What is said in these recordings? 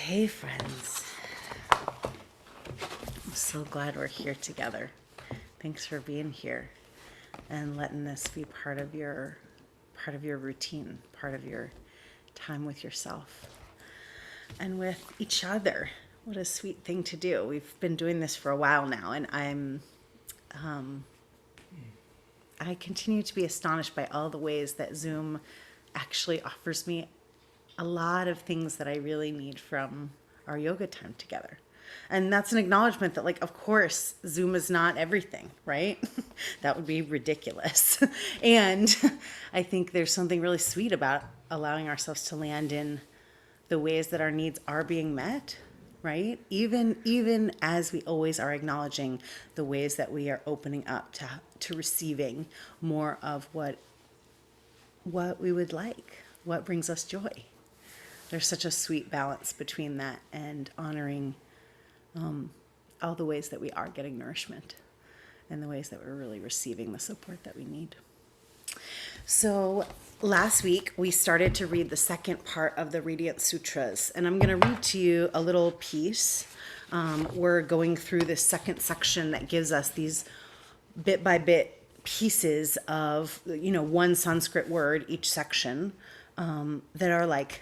Hey friends, I'm so glad we're here together. Thanks for being here and letting this be part of your routine, part of your time with yourself and with each other. What a sweet thing to do. We've been doing this for a while now, and I continue to be astonished by all the ways that Zoom actually offers me a lot of things that I really need from our yoga time together. And that's an acknowledgement that, like, of course, Zoom is not everything, right? That would be ridiculous. And I think there's something really sweet about allowing ourselves to land in the ways that our needs are being met, right? Even as we always are acknowledging the ways that we are opening up to receiving more of what we would like, what brings us joy. There's such a sweet balance between that and honoring all the ways that we are getting nourishment and the ways that we're really receiving the support that we need. So last week we started to read the second part of the Radiant Sutras, and I'm going to read to you a little piece. We're going through this second section that gives us these bit by bit pieces of, one Sanskrit word each section, that are like,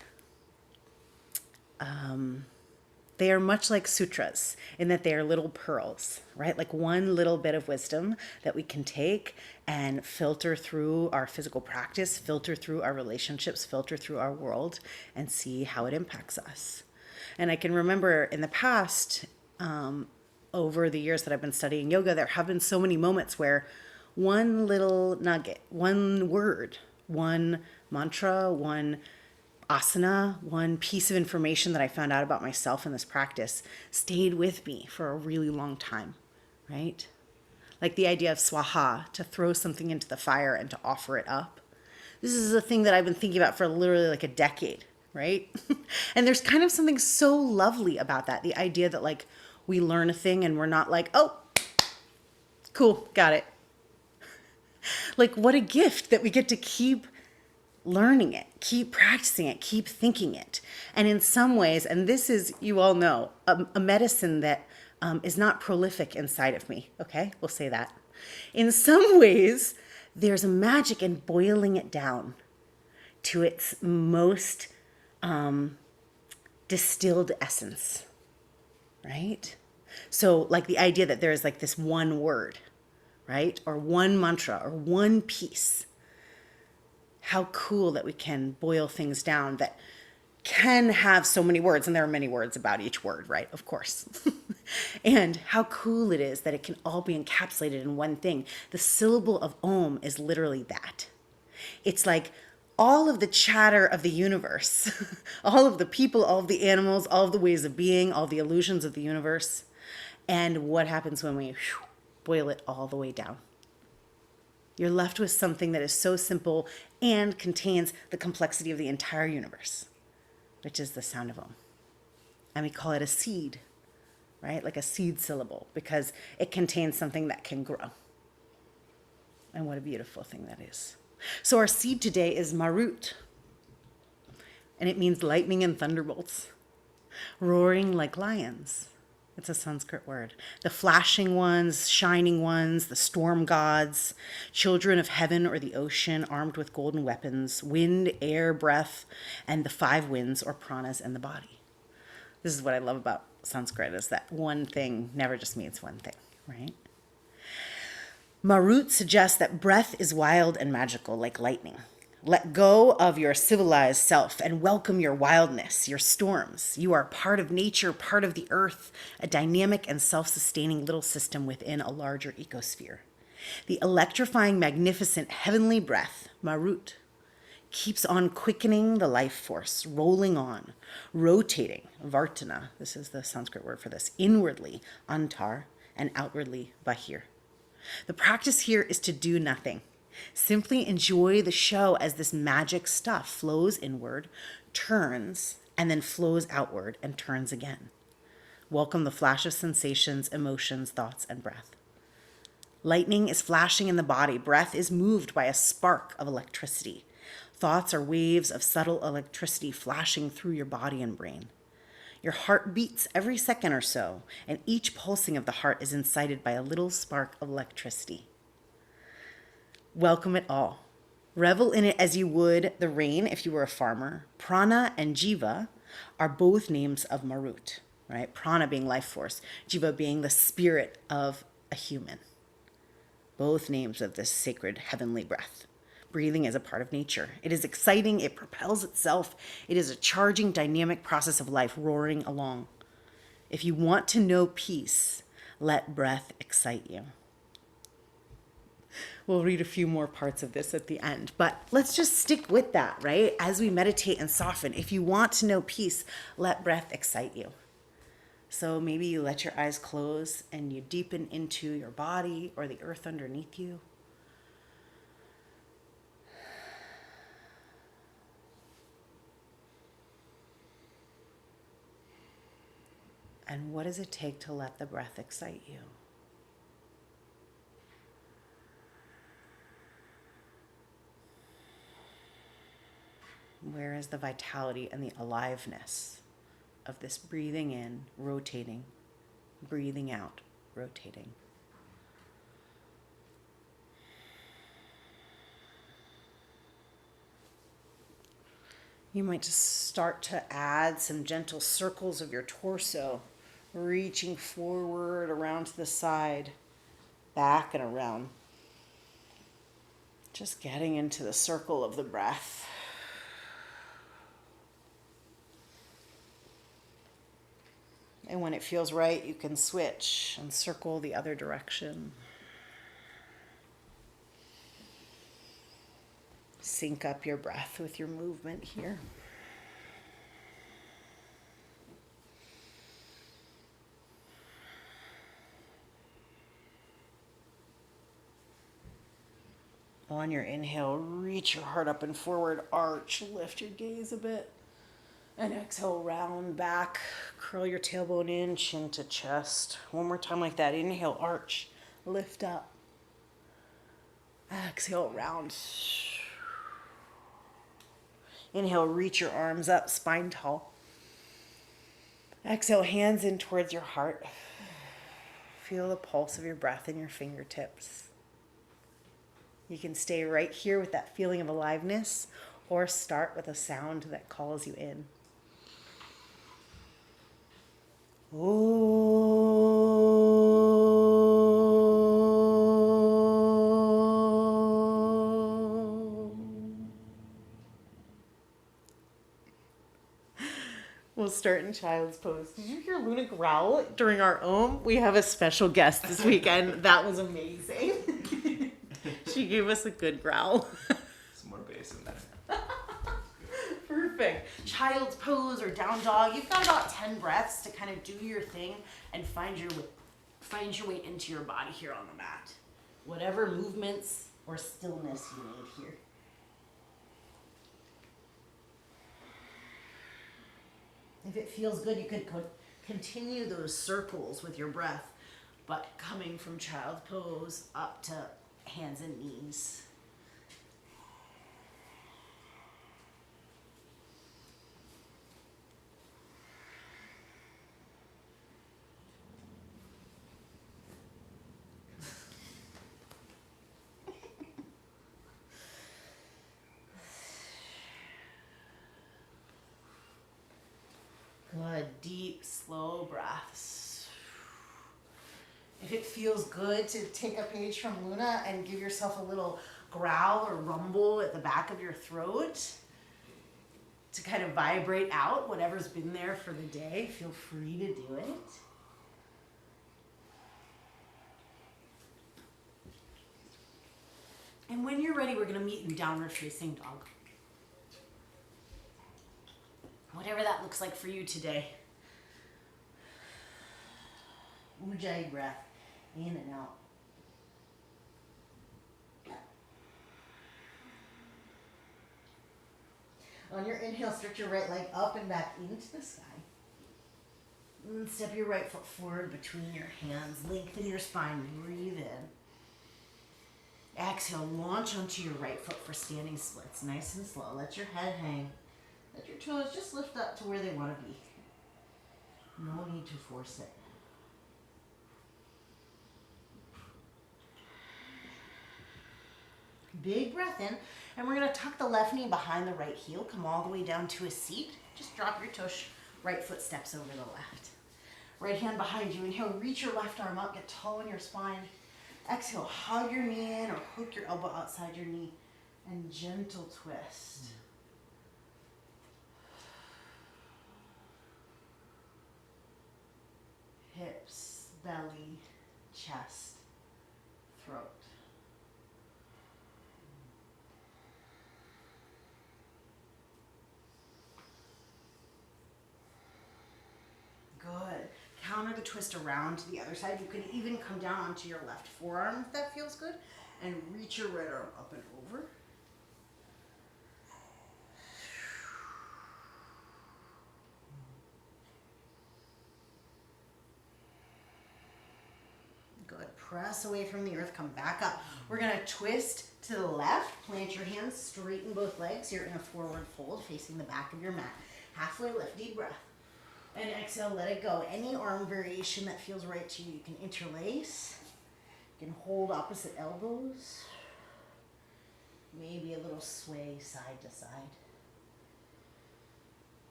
they are much like sutras in that they are little pearls, right? Like one little bit of wisdom that we can take and filter through our physical practice, filter through our relationships, filter through our world, and see how it impacts us. And I can remember in the past, over the years that I've been studying yoga, there have been so many moments where one little nugget, one word, one mantra, one asana, one piece of information that I found out about myself in this practice stayed with me for a really long time, right? Like the idea of swaha, to throw something into the fire and to offer it up. This is a thing that I've been thinking about for literally like a decade, right? And there's kind of something so lovely about that. The idea that like we learn a thing and we're not like, oh, cool, got it. Like what a gift that we get to keep learning it, keep practicing it, keep thinking it. And in some ways, and this is, you all know, a medicine that is not prolific inside of me, okay? We'll say that. In some ways, there's a magic in boiling it down to its most distilled essence, right? So like the idea that there is like this one word, right? Or one mantra or one piece. How cool that we can boil things down that can have so many words, and there are many words about each word, right? Of course. And how cool it is that it can all be encapsulated in one thing. The syllable of Om is literally that. It's like all of the chatter of the universe, all of the people, all of the animals, all of the ways of being, all the illusions of the universe, and what happens when we boil it all the way down. You're left with something that is so simple and contains the complexity of the entire universe, which is the sound of Om. And we call it a seed, right? Like a seed syllable, because it contains something that can grow. And what a beautiful thing that is. So our seed today is Marut, and it means lightning and thunderbolts, roaring like lions. It's a Sanskrit word. The flashing ones, shining ones, the storm gods, children of heaven or the ocean, armed with golden weapons, wind, air, breath, and the five winds or pranas in the body. This is what I love about Sanskrit, is that one thing never just means one thing, right? Marut suggests that breath is wild and magical, like lightning. Let go of your civilized self and welcome your wildness, your storms. You are part of nature, part of the earth, a dynamic and self-sustaining little system within a larger ecosphere. The electrifying, magnificent, heavenly breath, Marut, keeps on quickening the life force, rolling on, rotating, vartana, this is the Sanskrit word for this, inwardly, antar, and outwardly, bahir. The practice here is to do nothing. Simply enjoy the show as this magic stuff flows inward, turns, and then flows outward and turns again. Welcome the flash of sensations, emotions, thoughts, and breath. Lightning is flashing in the body. Breath is moved by a spark of electricity. Thoughts are waves of subtle electricity flashing through your body and brain. Your heart beats every second or so, and each pulsing of the heart is incited by a little spark of electricity. Welcome it all. Revel in it as you would the rain if you were a farmer. Prana and Jiva are both names of Marut, right? Prana being life force, Jiva being the spirit of a human. Both names of this sacred heavenly breath. Breathing is a part of nature. It is exciting. It propels itself. It is a charging, dynamic process of life roaring along. If you want to know peace, let breath excite you. We'll read a few more parts of this at the end, but let's just stick with that, right? As we meditate and soften, if you want to know peace, let breath excite you. So maybe you let your eyes close and you deepen into your body or the earth underneath you. And what does it take to let the breath excite you? Where is the vitality and the aliveness of this breathing in, rotating, breathing out, rotating? You might just start to add some gentle circles of your torso, reaching forward, around to the side, back and around. Just getting into the circle of the breath. And when it feels right, you can switch and circle the other direction. Sync up your breath with your movement here. On your inhale, reach your heart up and forward, arch, lift your gaze a bit. And exhale, round back, curl your tailbone in, chin to chest. One more time like that. Inhale, arch, lift up. Exhale, round. Inhale, reach your arms up, spine tall. Exhale, hands in towards your heart. Feel the pulse of your breath in your fingertips. You can stay right here with that feeling of aliveness or start with a sound that calls you in. We'll start in child's pose. Did you hear Luna growl during our Om? We have a special guest this weekend. That was amazing. She gave us a good growl. Some more bass in there. Perfect. Child's pose or down dog. You've got about 10 breaths to kind of do your thing and find your way into your body here on the mat. Whatever movements or stillness you need here. If it feels good, you could continue those circles with your breath, but coming from child's pose up to hands and knees. Good, deep, slow breaths. If it feels good to take a page from Luna and give yourself a little growl or rumble at the back of your throat to kind of vibrate out whatever's been there for the day, feel free to do it. And when you're ready, we're going to meet in downward facing dog. Whatever that looks like for you today. Ujjayi breath, in and out. On your inhale, stretch your right leg up and back into the sky. And step your right foot forward between your hands. Lengthen your spine. Breathe in. Exhale, launch onto your right foot for standing splits. Nice and slow. Let your head hang. Let your toes just lift up to where they want to be. No need to force it. Big breath in, and we're gonna tuck the left knee behind the right heel, come all the way down to a seat. Just drop your tush, right foot steps over the left. Right hand behind you. Inhale, reach your left arm up, get tall in your spine. Exhale, hug your knee in or hook your elbow outside your knee and gentle twist. Hips, belly, chest, throat. Good. Counter the twist around to the other side. You can even come down onto your left forearm if that feels good. And reach your right arm up and over. Good. Press away from the earth. Come back up. We're going to twist to the left. Plant your hands. Straighten both legs. You're in a forward fold facing the back of your mat. Halfway lift. Deep breath. And exhale, let it go. Any arm variation that feels right to you. You can interlace. You can hold opposite elbows. Maybe a little sway side to side.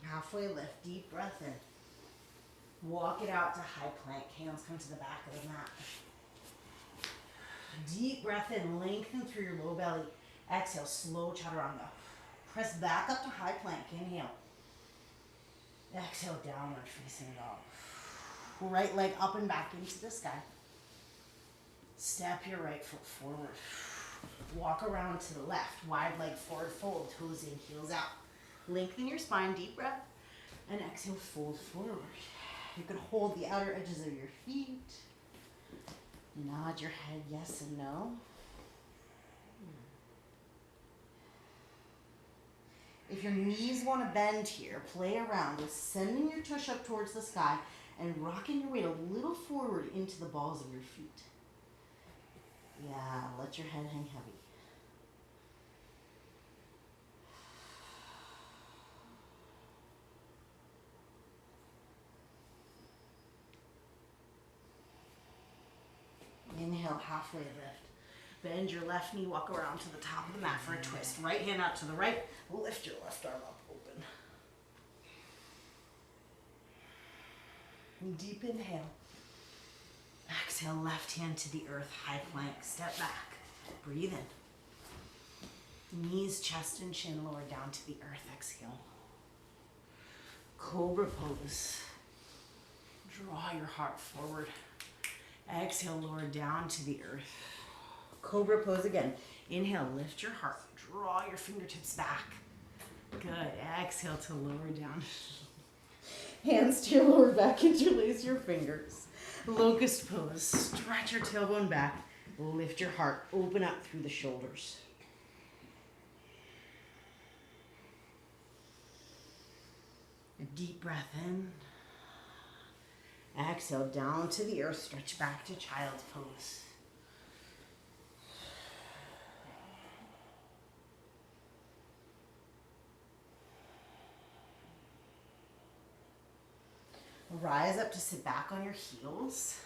Halfway lift, deep breath in. Walk it out to high plank. Hands come to the back of the mat. Deep breath in, lengthen through your low belly. Exhale, slow chaturanga. Press back up to high plank. Inhale. Exhale, downward facing dog. Right leg up and back into the sky. Step your right foot forward. Walk around to the left. Wide leg forward fold. Toes in, heels out. Lengthen your spine, deep breath. And exhale, fold forward. You can hold the outer edges of your feet. Nod your head yes and no. If your knees want to bend here, play around with sending your tush up towards the sky and rocking your weight a little forward into the balls of your feet. Yeah, let your head hang heavy. Inhale, halfway lift. Bend your left knee, walk around to the top of the mat for a twist. Right hand out to the right, lift your left arm up, open. Deep inhale. Exhale, left hand to the earth, high plank, step back. Breathe in. Knees, chest, and chin lower down to the earth, exhale. Cobra pose. Draw your heart forward. Exhale, lower down to the earth. Cobra pose again. Inhale, lift your heart. Draw your fingertips back. Good. Exhale to lower down. Hands to your lower back. Interlace your fingers. Locust pose. Stretch your tailbone back. Lift your heart. Open up through the shoulders. A deep breath in. Exhale, down to the earth. Stretch back to child's pose. Rise up to sit back on your heels.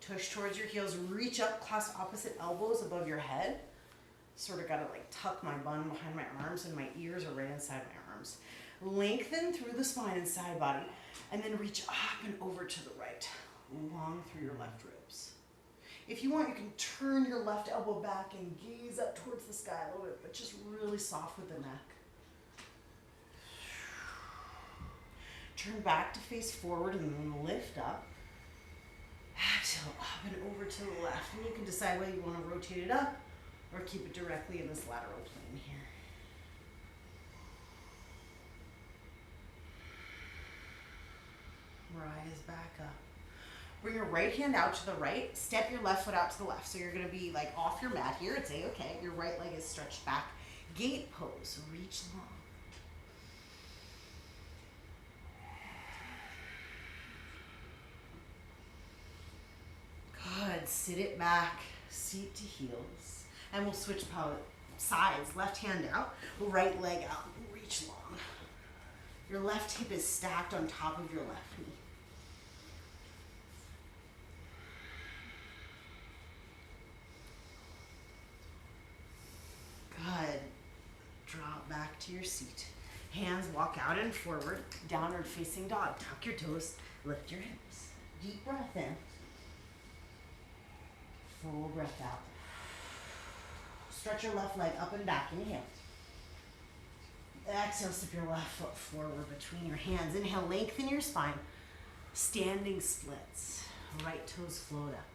Tush towards your heels. Reach up, clasp opposite elbows above your head. Sort of got to like tuck my bun behind my arms, and my ears are right inside my arms. Lengthen through the spine and side body, and then reach up and over to the right, long through your left ribs. If you want, you can turn your left elbow back and gaze up towards the sky a little bit, but just really soft with the neck. Turn back to face forward and then lift up. Exhale, up and over to the left. And you can decide whether you want to rotate it up or keep it directly in this lateral plane here. Rise back up. Bring your right hand out to the right. Step your left foot out to the left. So you're going to be like off your mat here. It's A-okay. Your right leg is stretched back. Gate pose. Reach long. ahead, sit it back, seat to heels. And we'll switch sides. Left hand out, right leg out, reach long. Your left hip is stacked on top of your left knee. Good. Drop back to your seat. Hands walk out and forward, downward facing dog. Tuck your toes, lift your hips. Deep breath in. Full breath out. Stretch your left leg up and back, inhale. Exhale, step your left foot forward between your hands. Inhale, lengthen your spine. Standing splits. Right toes float up.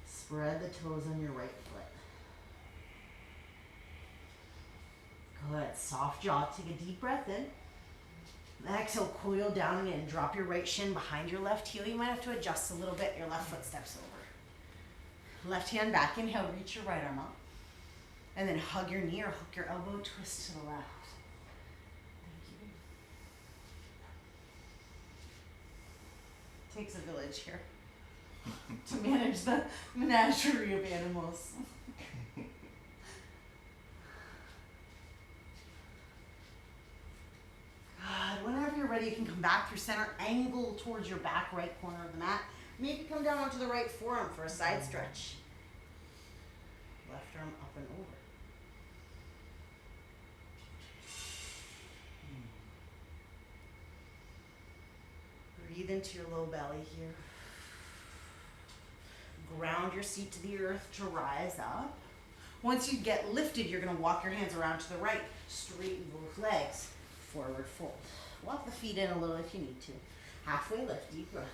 Spread the toes on your right foot. Good. Soft jaw. Take a deep breath in. Exhale, coil down and in. Drop your right shin behind your left heel. You might have to adjust a little bit. Your left foot steps over. Left hand back. Inhale, reach your right arm up. And then hug your knee or hook your elbow, twist to the left. Thank you. Takes a village here to manage the menagerie of animals. Good. Whenever you're ready, you can come back through center, angle towards your back right corner of the mat. Maybe come down onto the right forearm for a side stretch. Left arm up and over. Breathe into your low belly here. Ground your seat to the earth to rise up. Once you get lifted, you're going to walk your hands around to the right. Straighten both legs. Forward fold. Walk the feet in a little if you need to. Halfway lift, deep breath.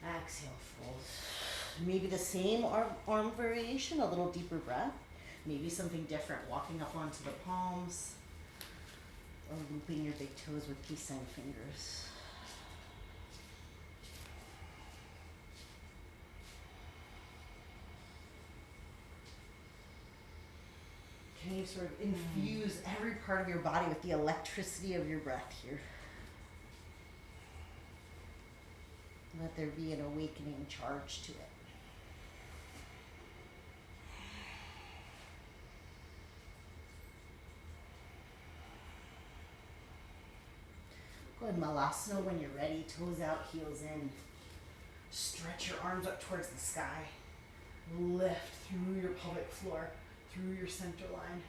Exhale, fold. Maybe the same arm variation, a little deeper breath. Maybe something different, walking up onto the palms. Or looping your big toes with peace sign fingers. Can you sort of infuse every part of your body with the electricity of your breath here? Let there be an awakening charge to it. Good. Malasana when you're ready. Toes out, heels in. Stretch your arms up towards the sky. Lift through your pelvic floor, through your center line.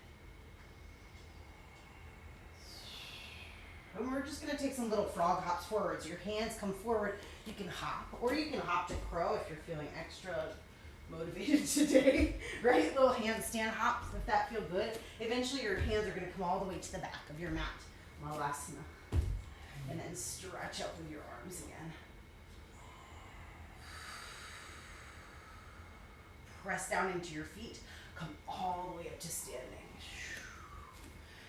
And we're just going to take some little frog hops forwards. Your hands come forward. You can hop, or you can hop to crow if you're feeling extra motivated today, right? Little handstand hops, if that feel good. Eventually your hands are going to come all the way to the back of your mat. Malasana. And then stretch up with your arms again. Press down into your feet. Come all the way up to standing.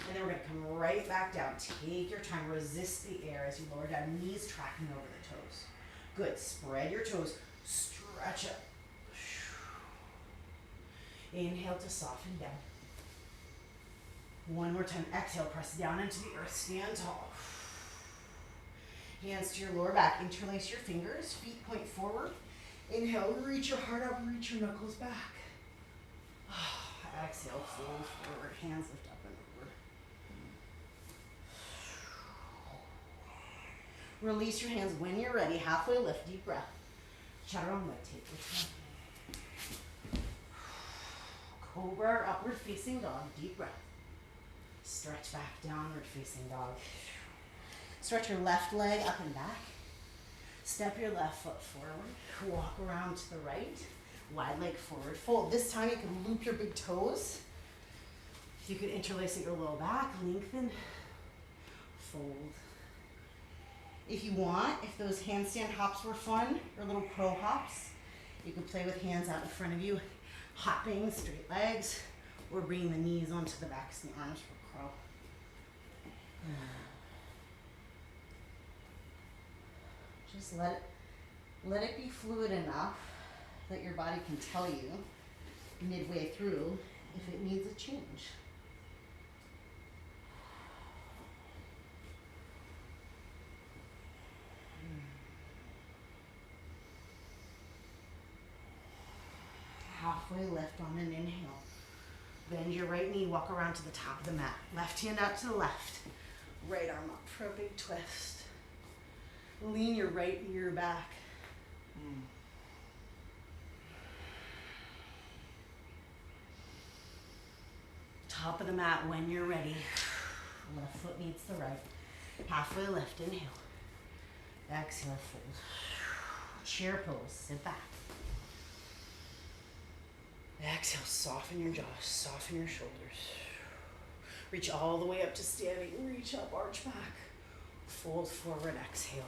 And then we're going to come right back down. Take your time. Resist the air as you lower down. Knees tracking over the toes. Good. Spread your toes. Stretch up. Inhale to soften down. One more time. Exhale. Press down into the earth. Stand tall. Hands to your lower back. Interlace your fingers. Feet point forward. Inhale. Reach your heart up. Reach your knuckles back. Exhale. Fold forward. Hands lift up and over. Release your hands when you're ready. Halfway lift. Deep breath. Chaturanga. Take your time. Cobra or upward facing dog. Deep breath. Stretch back. Downward facing dog. Stretch your left leg up and back. Step your left foot forward. Walk around to the right. Wide leg forward fold. This time you can loop your big toes. You can interlace at your low back. Lengthen. Fold. If you want, if those handstand hops were fun, or little crow hops, you can play with hands out in front of you, hopping straight legs, or bringing the knees onto the backs and the arms for crow. Just let it be fluid enough that your body can tell you midway through if it needs a change. halfway lift on an inhale. Bend your right knee, walk around to the top of the mat. Left hand out to the left. Right arm up for a big twist. Lean your right ear back. Top of the mat when you're ready. Left foot meets the right. Halfway lift, inhale. Exhale, fold. Chair pose, sit back. Exhale, soften your jaw, soften your shoulders. Reach all the way up to standing, reach up, arch back. Fold forward, exhale.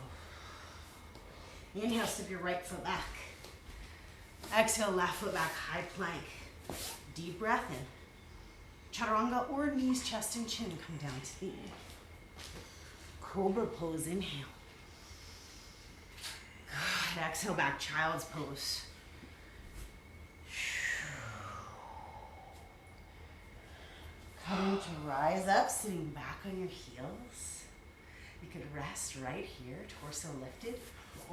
Inhale, step your right foot back. Exhale, left foot back, high plank. Deep breath in. Chaturanga or knees, chest, and chin come down to the knee. Cobra pose, inhale. Good, exhale, back, child's pose. Coming to rise up, sitting back on your heels. You could rest right here, torso lifted,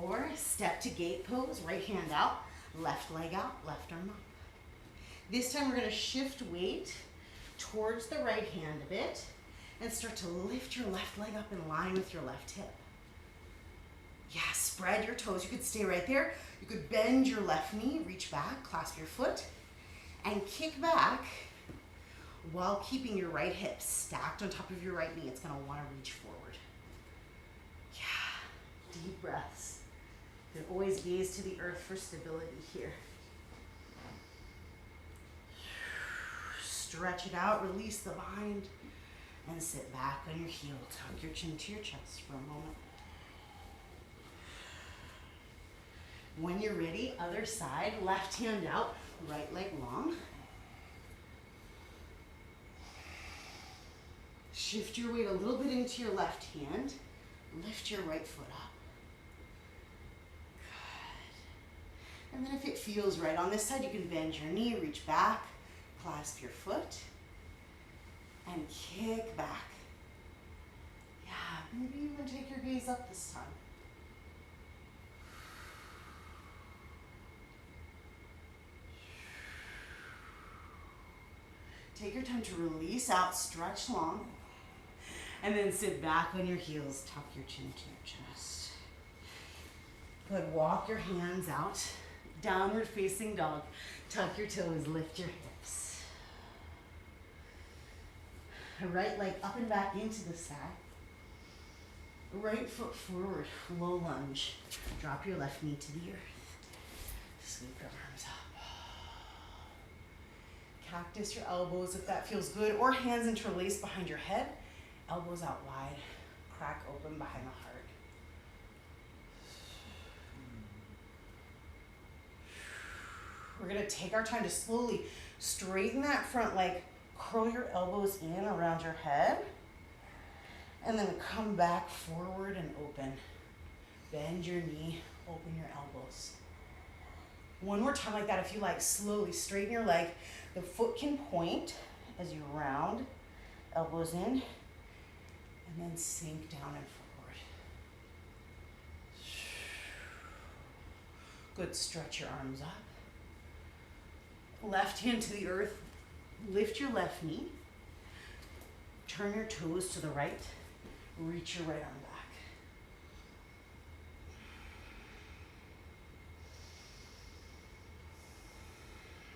or step to gate pose, right hand out, left leg out, left arm up. This time we're gonna shift weight towards the right hand a bit and start to lift your left leg up in line with your left hip. Yeah, spread your toes. You could stay right there. You could bend your left knee, reach back, clasp your foot, and kick back while keeping your right hip stacked on top of your right knee. It's gonna wanna reach forward. Yeah, deep breaths. You can always gaze to the earth for stability here. Stretch it out, release the bind, and sit back on your heel. Tuck your chin to your chest for a moment. When you're ready, other side, left hand out, right leg long. Shift your weight a little bit into your left hand. Lift your right foot up. Good. And then if it feels right on this side, you can bend your knee, reach back, clasp your foot, and kick back. Yeah, maybe even take your gaze up this time. Take your time to release out, stretch long, and then sit back on your heels, tuck your chin to your chest. Good, walk your hands out, downward facing dog. Tuck your toes, lift your hips. Right leg up and back into the side. Right foot forward, low lunge. Drop your left knee to the earth. Sweep your arms up. Cactus your elbows if that feels good, or hands interlaced behind your head, elbows out wide, crack open behind the heart. We're gonna take our time to slowly straighten that front leg, curl your elbows in around your head, and then come back forward and open. Bend your knee, open your elbows. One more time like that if you like. Slowly straighten your leg. The foot can point as you round, elbows in, and then sink down and forward. Good, stretch your arms up. Left hand to the earth, lift your left knee. Turn your toes to the right, reach your right arm back.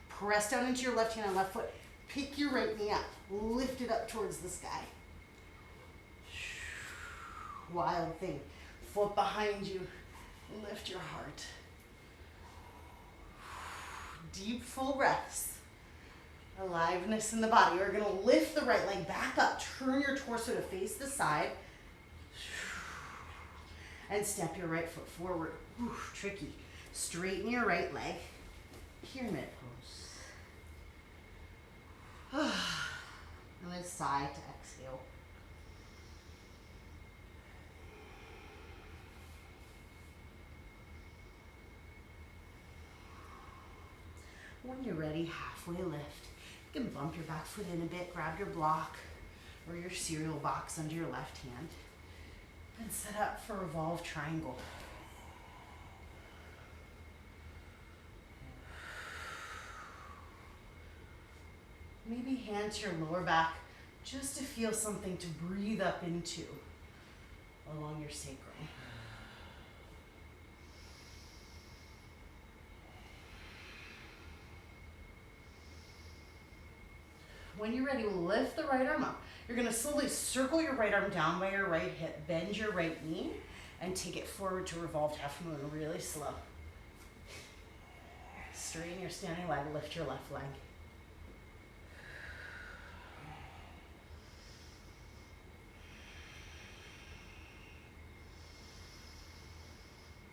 Press down into your left hand and left foot. Pick your right knee up. Lift it up towards the sky. Wild thing. Foot behind you. Lift your heart. Deep, full breaths. Aliveness in the body. You're going to lift the right leg back up. Turn your torso to face the side. And step your right foot forward. Tricky. Straighten your right leg. Pyramid pose. And then sigh to exhale. When you're ready, halfway lift. You can bump your back foot in a bit, grab your block or your cereal box under your left hand, and set up for revolve triangle. Maybe hand to your lower back just to feel something to breathe up into along your sacrum. When you're ready, lift the right arm up. You're gonna slowly circle your right arm down by your right hip, bend your right knee, and take it forward to revolved half moon, really slow. Straighten your standing leg, lift your left leg.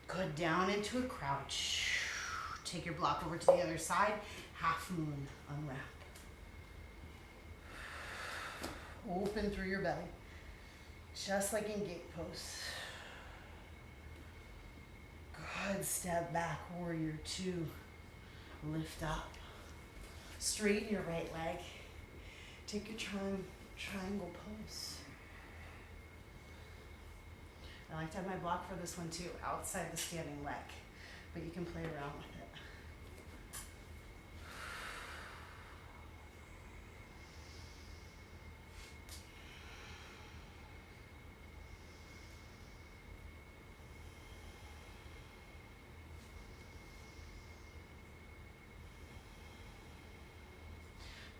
Good, down into a crouch. Take your block over to the other side, half moon, unwrap. Open through your belly, just like in gate pose. Good, step back, warrior two. Lift up. Straighten your right leg. Take your triangle pose. I like to have my block for this one too, outside the standing leg, but you can play around with it.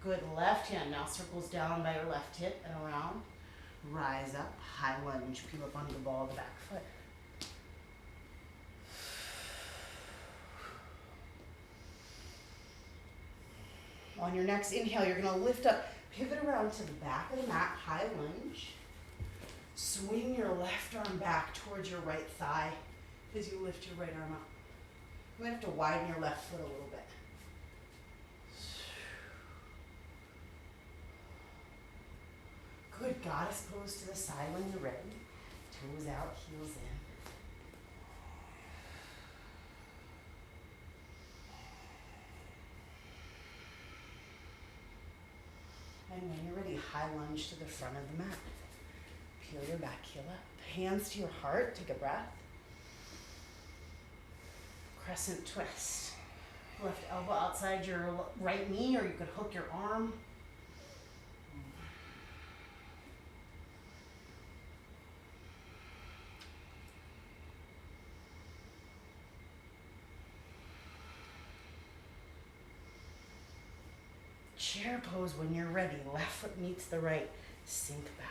Good, left hand now circles down by your left hip and around. Rise up, high lunge, peel up onto the ball of the back foot. On your next inhale, you're gonna lift up, pivot around to the back of the mat, high lunge. Swing your left arm back towards your right thigh as you lift your right arm up. You might have to widen your left foot a little bit. Good, goddess pose to the side when you're ready. Toes out, heels in. And when you're ready, high lunge to the front of the mat. Peel your back heel up. Hands to your heart, take a breath. Crescent twist. Left elbow outside your right knee, or you could hook your arm. Chair pose when you're ready. Left foot meets the right. Sink back.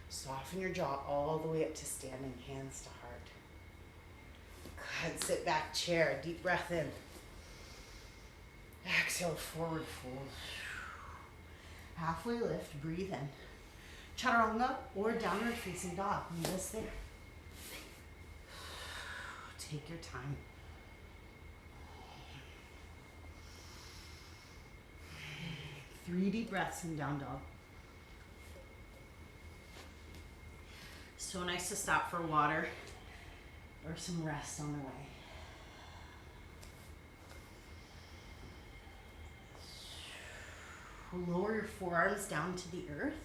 Soften your jaw all the way up to standing, hands to heart. Good, sit back, chair. Deep breath in. Exhale, forward fold. Halfway lift, breathe in. Chaturanga or downward facing dog. Meet us there. Take your time. Three deep breaths in down dog. So nice to stop for water or some rest on the way. Lower your forearms down to the earth.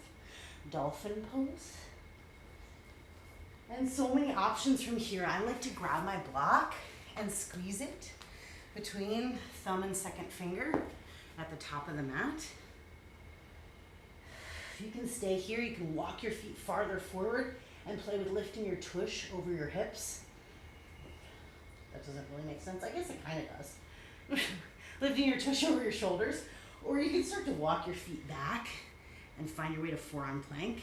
Dolphin pose. And so many options from here. I like to grab my block and squeeze it between thumb and second finger at the top of the mat. If you can stay here, you can walk your feet farther forward and play with lifting your tush over your hips. That doesn't really make sense. I guess it kind of does. Lifting your tush over your shoulders. Or you can start to walk your feet back and find your way to forearm plank.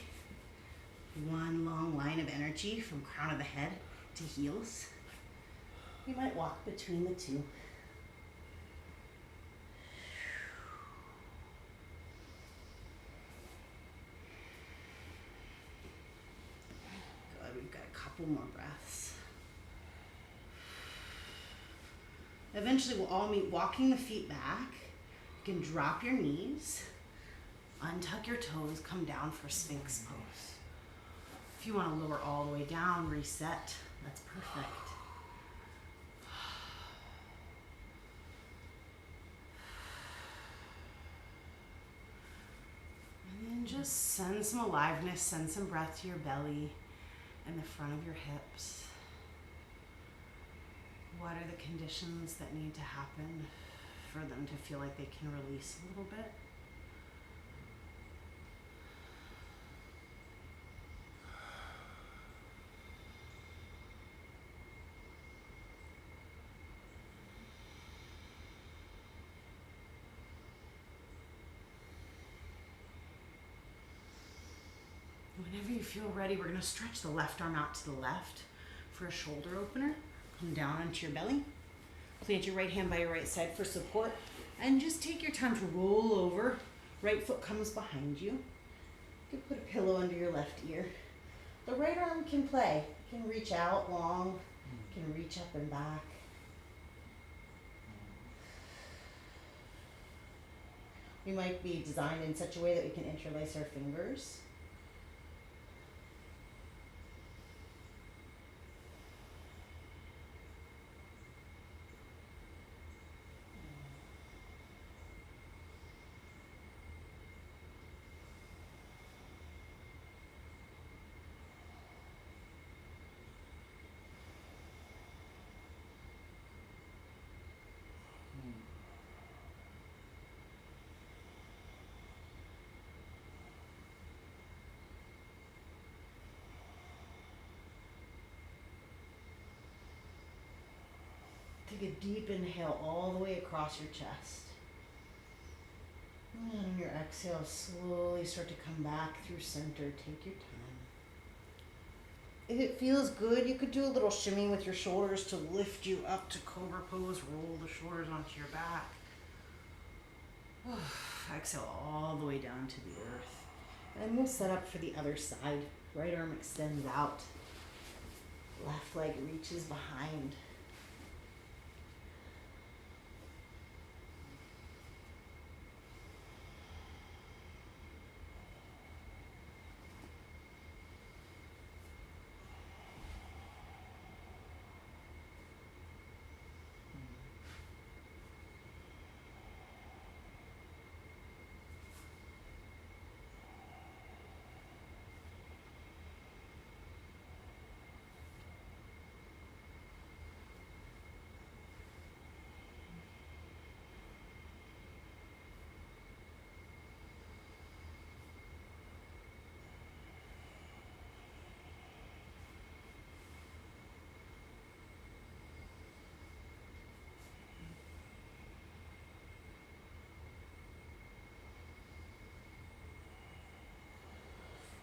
One long line of energy from crown of the head to heels. You might walk between the two. Good, we've got a couple more breaths. Eventually we'll all meet walking the feet back. You can drop your knees, untuck your toes, come down for Sphinx pose. If you want to lower all the way down, reset, that's perfect. And then just send some aliveness, send some breath to your belly and the front of your hips. What are the conditions that need to happen for them to feel like they can release a little bit? Whenever you feel ready, we're going to stretch the left arm out to the left for a shoulder opener. Come down onto your belly. Plant your right hand by your right side for support. And just take your time to roll over. Right foot comes behind you. You can put a pillow under your left ear. The right arm can play. It can reach out long. It can reach up and back. We might be designed in such a way that we can interlace our fingers. Take a deep inhale all the way across your chest. And on your exhale, slowly start to come back through center. Take your time. If it feels good, you could do a little shimmy with your shoulders to lift you up to cobra pose. Roll the shoulders onto your back. Exhale all the way down to the earth. And we'll set up for the other side. Right arm extends out. Left leg reaches behind.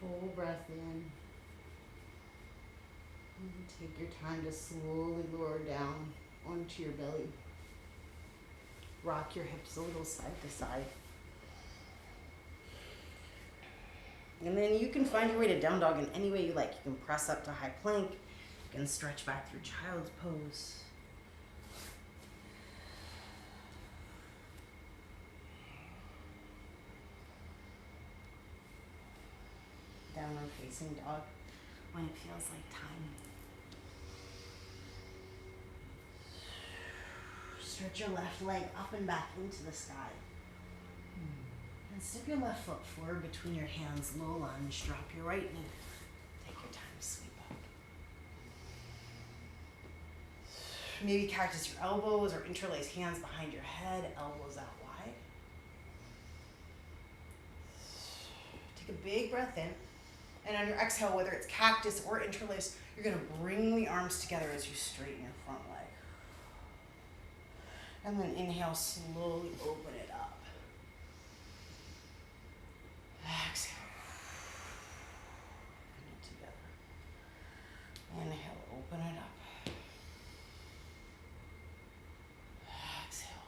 Full breath in. And take your time to slowly lower down onto your belly. Rock your hips a little side to side. And then you can find your way to down dog in any way you like. You can press up to high plank. You can stretch back through child's pose. Downward facing dog when it feels like time. Stretch your left leg up and back into the sky. And step your left foot forward between your hands, low lunge. Drop your right knee. Take your time to sweep up. Maybe cactus your elbows or interlace hands behind your head, elbows out wide. Take a big breath in. And on your exhale, whether it's cactus or interlace, you're going to bring the arms together as you straighten your front leg. And then inhale, slowly open it up. Exhale. Bring it together. Inhale, open it up. Exhale.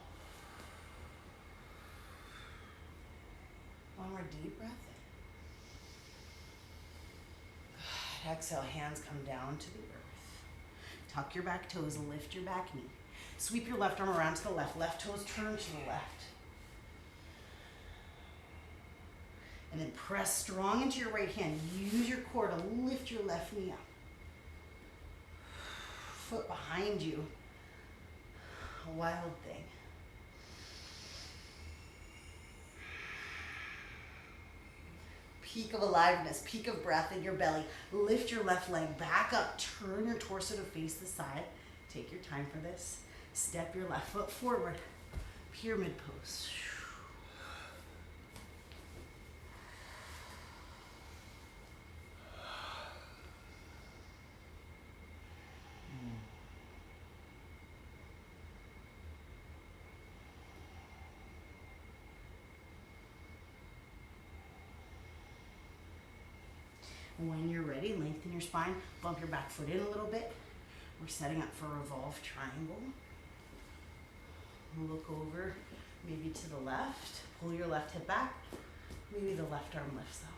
One more deep breath. Good. Exhale, hands come down to the earth. Tuck your back toes, lift your back knee. Sweep your left arm around to the left. Left toes turn to the left. And then press strong into your right hand. Use your core to lift your left knee up. Foot behind you. A wild thing. Peak of aliveness, peak of breath in your belly. Lift your left leg back up. Turn your torso to face the side. Take your time for this. Step your left foot forward. Pyramid pose. When you're ready, lengthen your spine, bump your back foot in a little bit. We're setting up for a revolve triangle. Look over, maybe to the left. Pull your left hip back. Maybe the left arm lifts up.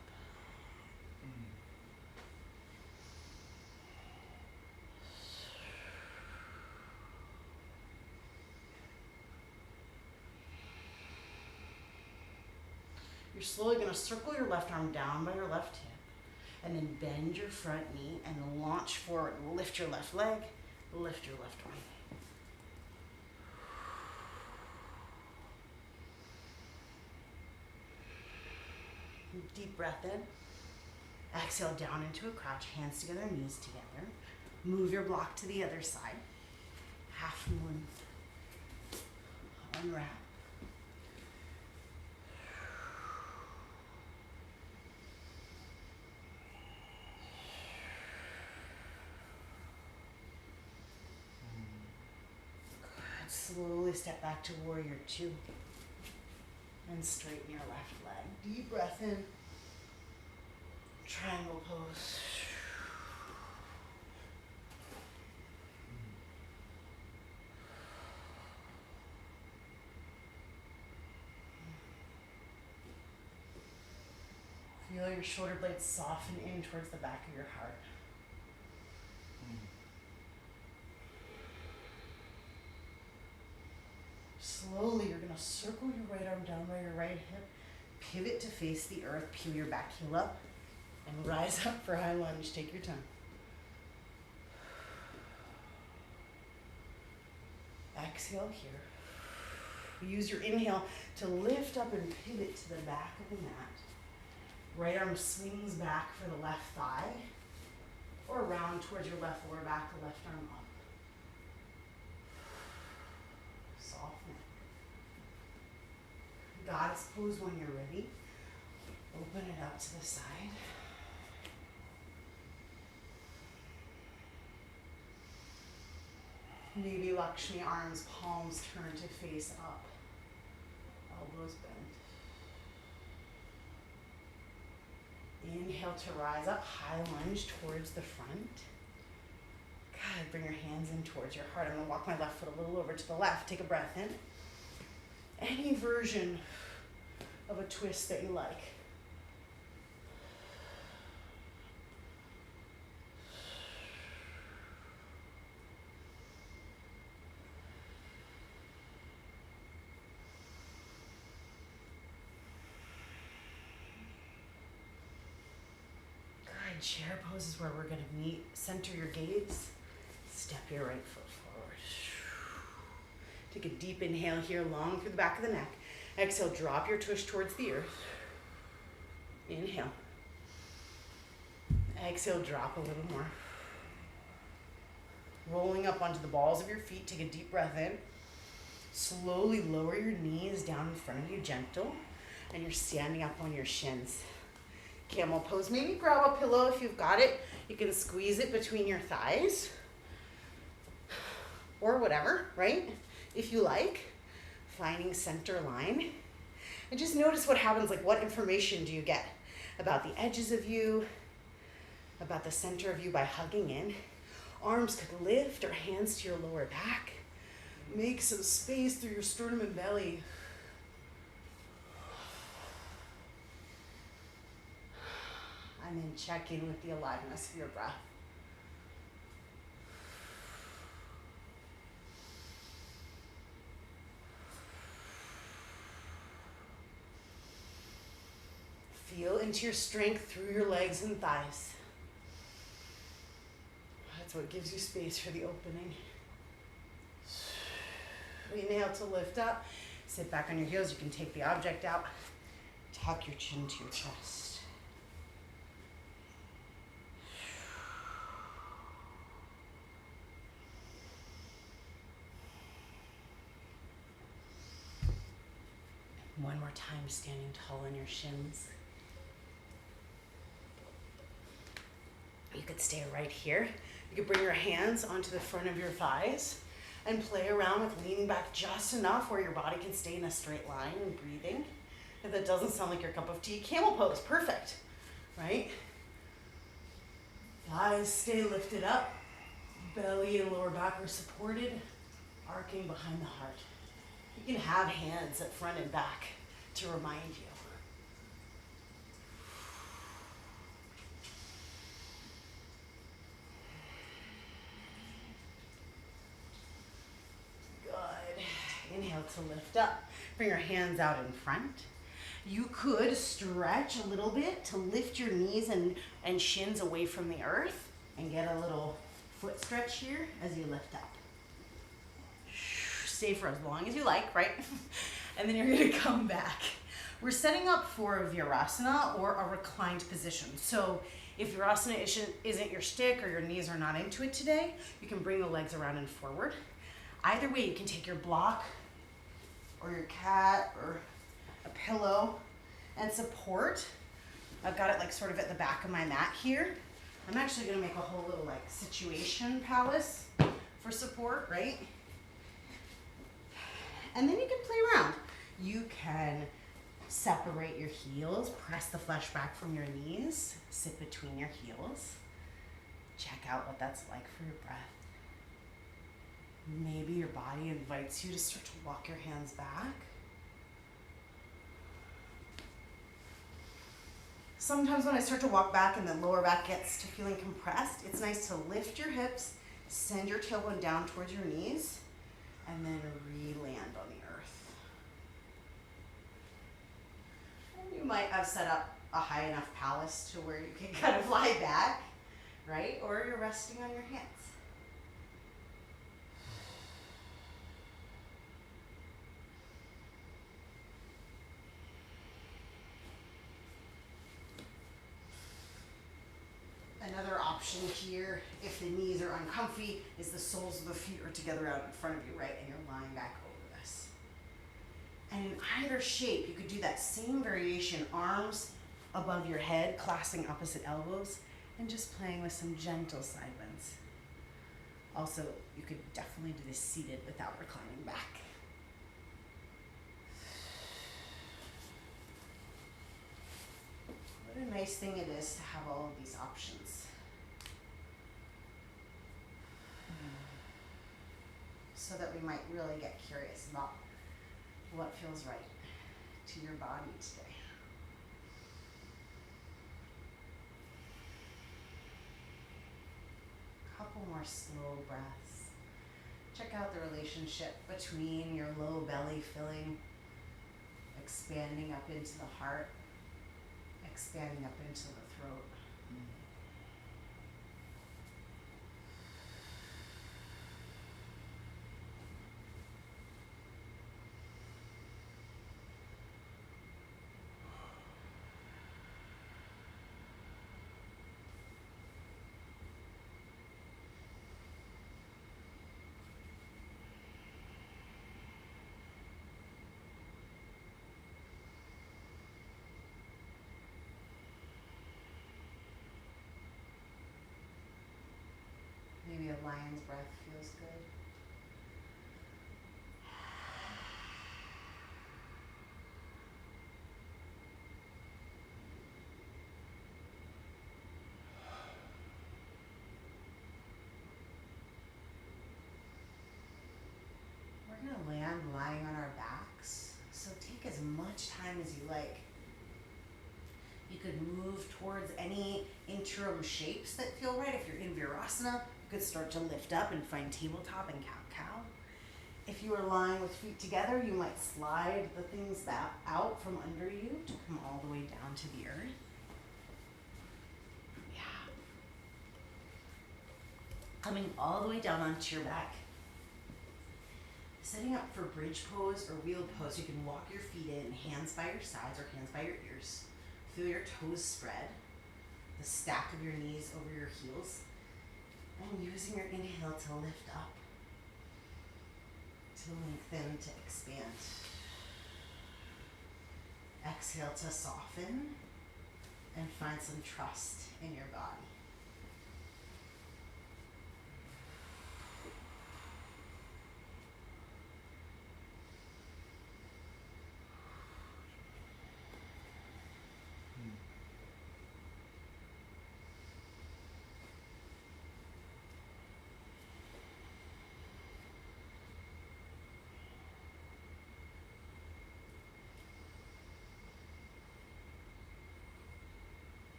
You're slowly going to circle your left arm down by your left hip. And then bend your front knee and launch forward. Lift your left leg, lift your left arm. Deep breath in. Exhale down into a crouch, hands together, knees together. Move your block to the other side. Half moon. Unwrap. Slowly step back to warrior two and straighten your left leg. Deep breath in, triangle pose. Feel your shoulder blades soften in towards the back of your heart. Slowly, you're going to circle your right arm down by your right hip, pivot to face the earth, peel your back heel up, and rise up for high lunge. Take your time. Exhale here. Use your inhale to lift up and pivot to the back of the mat. Right arm swings back for the left thigh, or around towards your left lower back, the left arm up. Soften. Goddess pose when you're ready. Open it up to the side. Maybe Lakshmi arms, palms turn to face up. Elbows bent. Inhale to rise up, high lunge towards the front. Good, bring your hands in towards your heart. I'm gonna walk my left foot a little over to the left. Take a breath in. Any version of a twist that you like. Good, chair pose is where we're gonna meet. Center your gaze. Step your right foot forward. Take a deep inhale here, long through the back of the neck. Exhale, drop your tush towards the earth. Inhale. Exhale, drop a little more. Rolling up onto the balls of your feet, take a deep breath in. Slowly lower your knees down in front of you, gentle. And you're standing up on your shins. Camel pose, maybe grab a pillow if you've got it. You can squeeze it between your thighs. Or whatever, right? If you like. Finding center line. And just notice what happens, like what information do you get about the edges of you, about the center of you by hugging in. Arms could lift or hands to your lower back. Make some space through your sternum and belly. And then check in with the aliveness of your breath. Feel into your strength through your legs and thighs. That's what gives you space for the opening. Inhale to lift up. Sit back on your heels. You can take the object out. Tuck your chin to your chest. more time standing tall on your shins. You could stay right here. You could bring your hands onto the front of your thighs and play around with leaning back just enough where your body can stay in a straight line and breathing. If that doesn't sound like your cup of tea, camel pose, perfect, right? Thighs stay lifted up. Belly and lower back are supported, arcing behind the heart. You can have hands at front and back to remind you. Good. Inhale to lift up. Bring your hands out in front. You could stretch a little bit to lift your knees and shins away from the earth and get a little foot stretch here as you lift up. Stay for as long as you like, right? And then you're gonna come back. We're setting up for a Virasana or a reclined position. So if Virasana isn't your stick or your knees are not into it today, you can bring the legs around and forward. Either way, you can take your block or your cat or a pillow and support. I've got it like sort of at the back of my mat here. I'm actually gonna make a whole little like situation palace for support, right? And then you can play around. You can separate your heels, press the flesh back from your knees, sit between your heels. Check out what that's like for your breath. Maybe your body invites you to start to walk your hands back. Sometimes when I start to walk back and the lower back gets to feeling compressed, it's nice to lift your hips, send your tailbone down towards your knees, and then re-land on the earth. And you might have set up a high enough palace to where you can kind of lie back, right? Or you're resting on your hands. Another option here, if the knees are uncomfy, is the soles of the feet are together out in front of you, right? And you're lying back over this. And in either shape, you could do that same variation, arms above your head, clasping opposite elbows, and just playing with some gentle side bends. Also, you could definitely do this seated without reclining back. What a nice thing it is to have all of these options. So that we might really get curious about what feels right to your body today. Couple more slow breaths. Check out the relationship between your low belly filling, expanding up into the heart, expanding up into the throat. Maybe a lion's breath feels good. We're going to land lying on our backs, so take as much time as you like. You could move towards any interim shapes that feel right. If you're in Virasana, you could start to lift up and find tabletop and cow-cow. If you are lying with feet together, you might slide the things that out from under you to come all the way down to the earth. Yeah. Coming all the way down onto your back. Setting up for bridge pose or wheel pose, you can walk your feet in, hands by your sides or hands by your ears. Feel your toes spread, the stack of your knees over your heels, and using your inhale to lift up, to lengthen, to expand. Exhale to soften and find some trust in your body.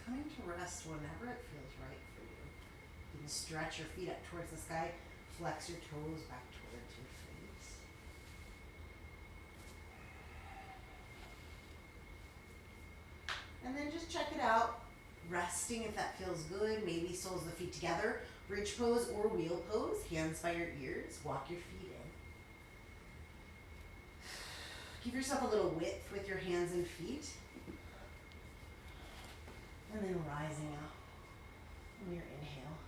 Coming to rest whenever it feels right for you. You can stretch your feet up towards the sky, flex your toes back towards your face. And then just check it out. Resting if that feels good. Maybe soles of the feet together. Bridge pose or wheel pose. Hands by your ears. Walk your feet in. Give yourself a little width with your hands and feet. And then rising up on your inhale.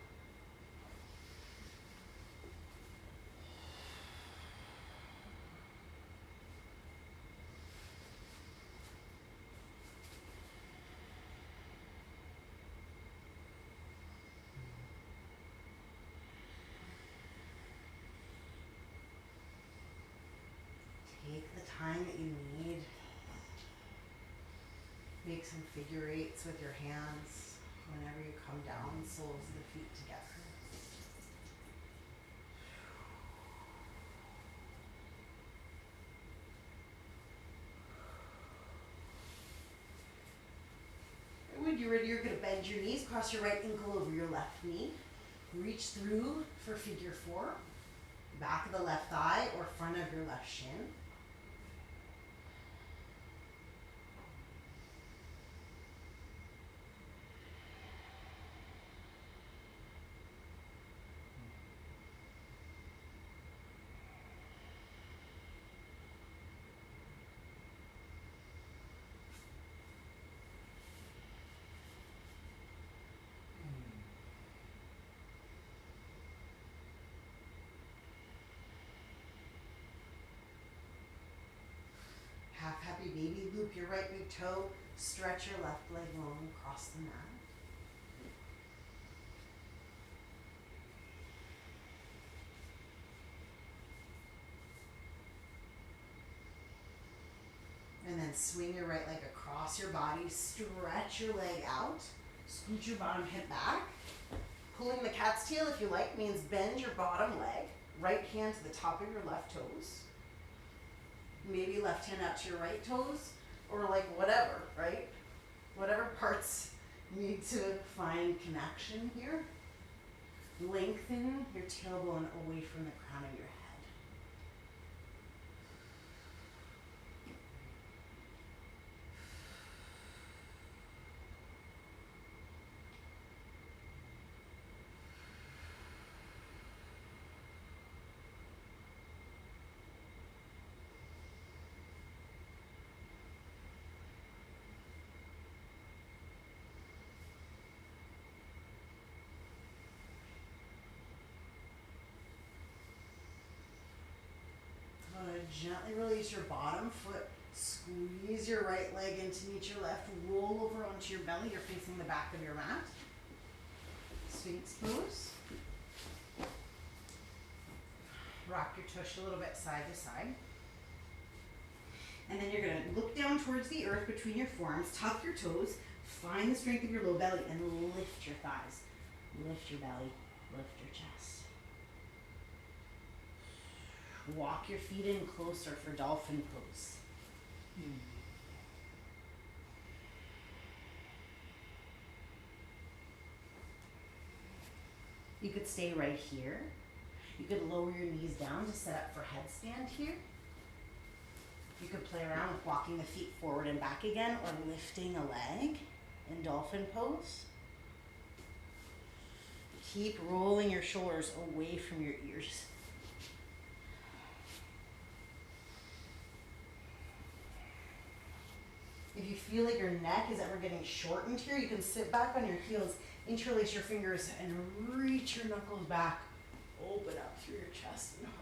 Take the time that you need. Make some figure eights with your hands whenever you come down, soles of the feet together. And when you're ready, you're going to bend your knees, cross your right ankle over your left knee. Reach through for figure four. Back of the left thigh or front of your left shin. Half happy baby, loop your right big toe, stretch your left leg long across the mat. And then swing your right leg across your body, stretch your leg out, scoot your bottom hip back. Pulling the cat's tail, if you like, means bend your bottom leg, right hand to the top of your left toes. Maybe left hand out to your right toes, or like whatever, right? Whatever parts need to find connection here. Lengthen your tailbone away from the crown of your head. Gently release your bottom foot, squeeze your right leg in to meet your left, roll over onto your belly, you're facing the back of your mat. Sphinx pose. Rock your tush a little bit side to side. And then you're going to look down towards the earth between your forearms, tuck your toes, find the strength of your low belly, and lift your thighs. Lift your belly, lift your chest. Walk your feet in closer for dolphin pose. You could stay right here. You could lower your knees down to set up for headstand here. You could play around with walking the feet forward and back again, or lifting a leg in dolphin pose. Keep rolling your shoulders away from your ears. If you feel like your neck is ever getting shortened here, you can sit back on your heels, interlace your fingers, and reach your knuckles back. Open up through your chest and heart.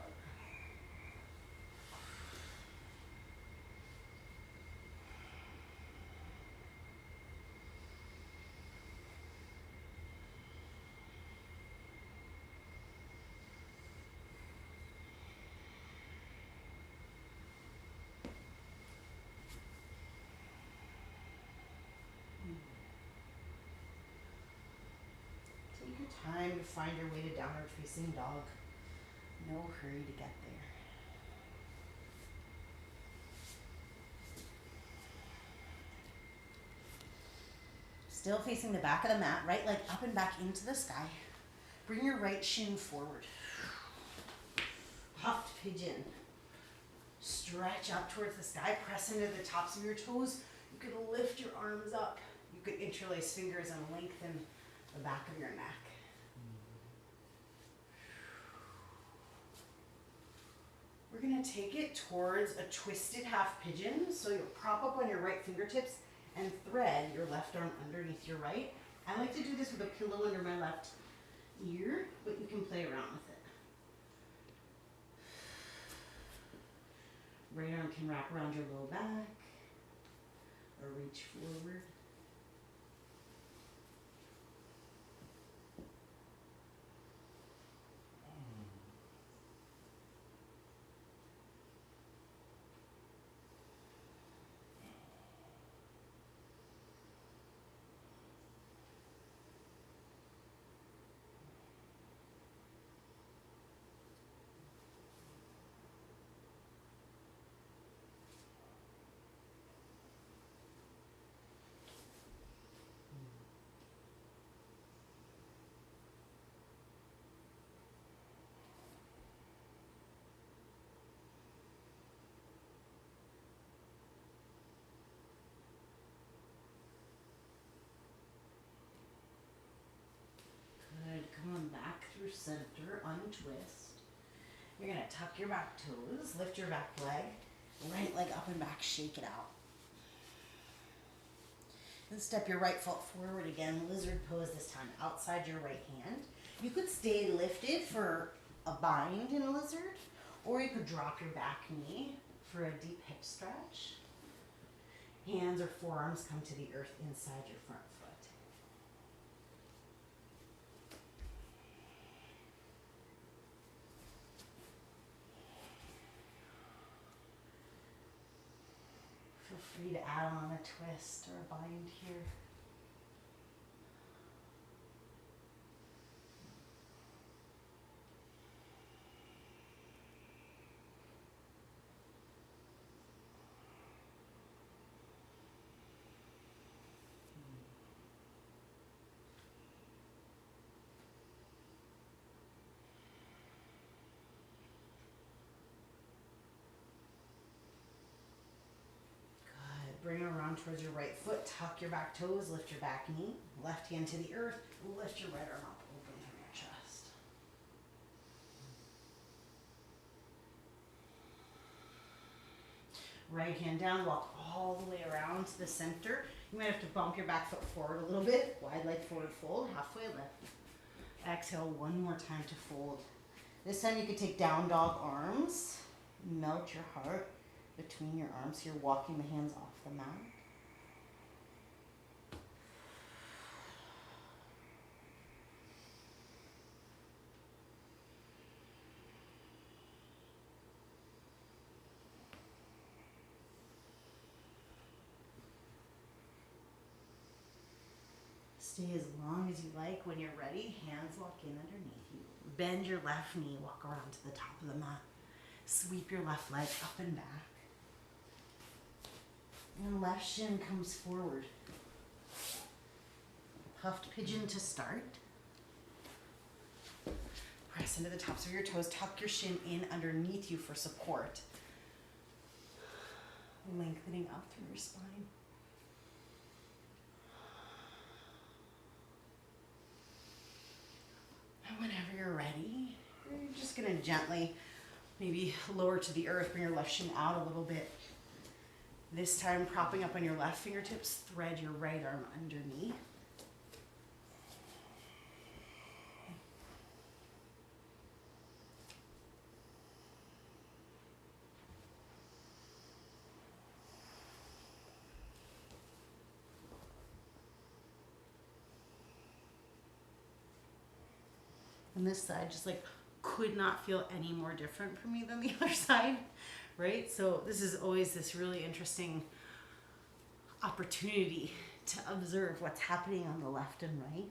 find your way to downward facing dog. No hurry to get there. Still facing the back of the mat, right leg up and back into the sky. Bring your right shin forward. Puffed pigeon. Stretch up towards the sky, press into the tops of your toes. You could lift your arms up. You could interlace fingers and lengthen the back of your neck. We're gonna take it towards a twisted half pigeon. So you'll prop up on your right fingertips and thread your left arm underneath your right. I like to do this with a pillow under my left ear, but you can play around with it. Right arm can wrap around your low back or reach forward. Good. Come on back through center, untwist. You're gonna tuck your back toes, lift your back leg, right leg up and back, shake it out. Then step your right foot forward again, lizard pose this time, outside your right hand. You could stay lifted for a bind in lizard, or you could drop your back knee for a deep hip stretch. Hands or forearms come to the earth inside your front foot. Feel free to add on a twist or a bind here. Bring it around towards your right foot, tuck your back toes, lift your back knee, left hand to the earth, lift your right arm up, open from your chest. Right hand down, walk all the way around to the center. You might have to bump your back foot forward a little bit, wide leg forward fold, halfway lift. Exhale one more time to fold. This time you could take down dog arms, melt your heart between your arms. You're walking the hands off the mat. Stay as long as you like. When you're ready, hands lock in underneath you. Bend your left knee, walk around to the top of the mat. Sweep your left leg up and back. And left shin comes forward. Puffed pigeon to start. Press into the tops of your toes. Tuck your shin in underneath you for support. Lengthening up through your spine. And whenever you're ready, you're just going to gently maybe lower to the earth, bring your left shin out a little bit. This time, propping up on your left fingertips, thread your right arm underneath. And this side just like could not feel any more different for me than the other side, right? So this is always this really interesting opportunity to observe what's happening on the left and right.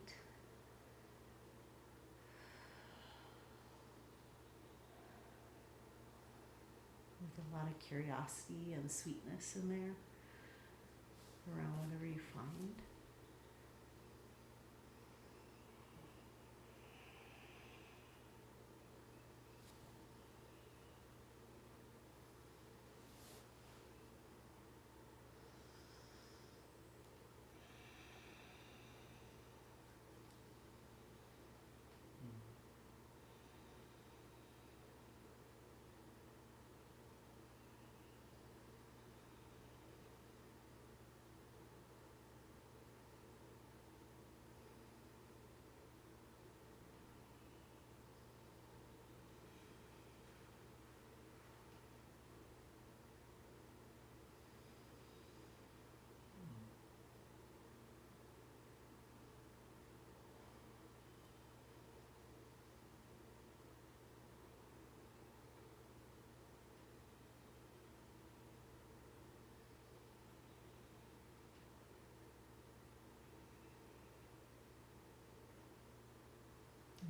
a lot of curiosity and sweetness in there around whatever you find.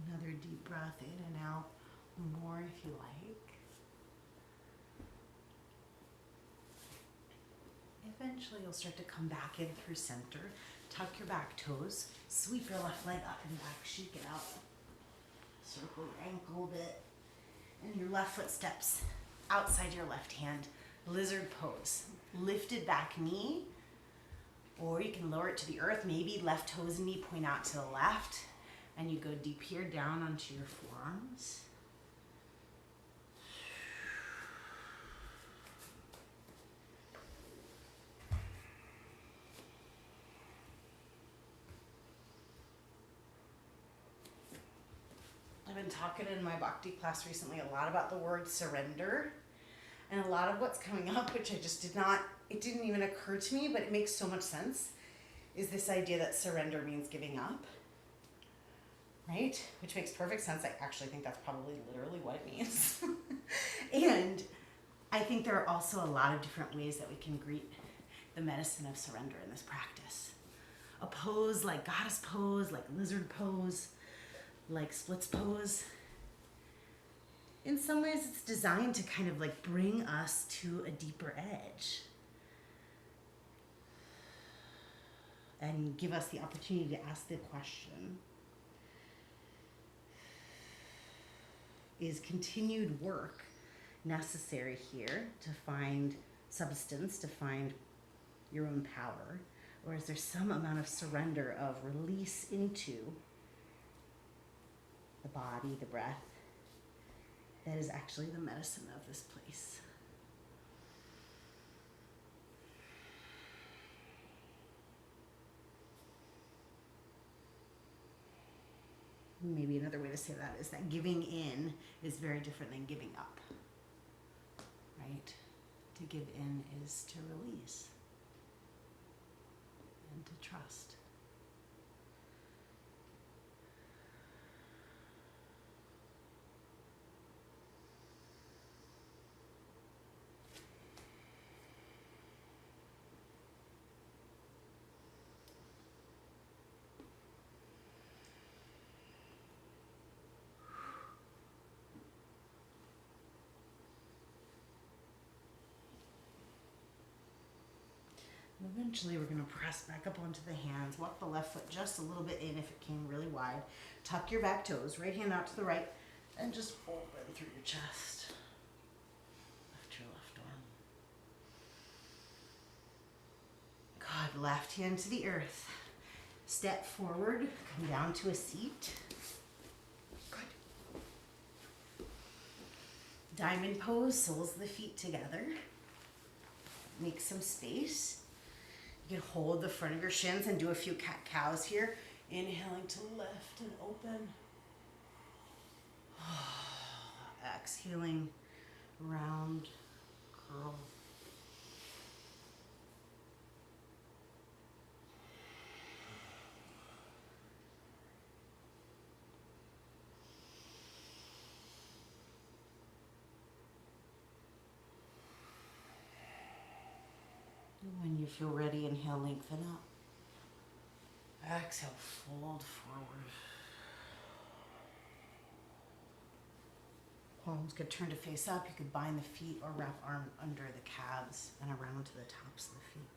Another deep breath in and out, more if you like. Eventually you'll start to come back in through center. Tuck your back toes, sweep your left leg up and back, shake it out. Circle your ankle a bit. And your left foot steps outside your left hand. Lizard pose. Lifted back knee, or you can lower it to the earth. Maybe left toes and knee point out to the left. And you go deep here down onto your forearms. I've been talking in my bhakti class recently a lot about the word surrender. And a lot of what's coming up, which I just it didn't even occur to me, but it makes so much sense, is this idea that surrender means giving up. Right? Which makes perfect sense. I actually think that's probably literally what it means. And I think there are also a lot of different ways that we can greet the medicine of surrender in this practice. A pose like goddess pose, like lizard pose, like splits pose. In some ways it's designed to kind of like bring us to a deeper edge and give us the opportunity to ask the question, is continued work necessary here to find substance, to find your own power? Or is there some amount of surrender, of release into the body, the breath, that is actually the medicine of this place? Maybe another way to say that is that giving in is very different than giving up, right? To give in is to release and to trust. Eventually we're going to press back up onto the hands. Walk the left foot just a little bit in if it came really wide. Tuck your back toes, right hand out to the right, and just open through your chest. Lift your left arm. Good. Left hand to the earth. Step forward, come down to a seat. Good. Diamond pose, soles of the feet together. Make some space. You can hold the front of your shins and do a few cat-cows here. Inhaling to lift and open. Exhaling, round, curl. When you feel ready, inhale, lengthen up. Exhale, fold forward. Palms could turn to face up. You could bind the feet or wrap arm under the calves and around to the tops of the feet.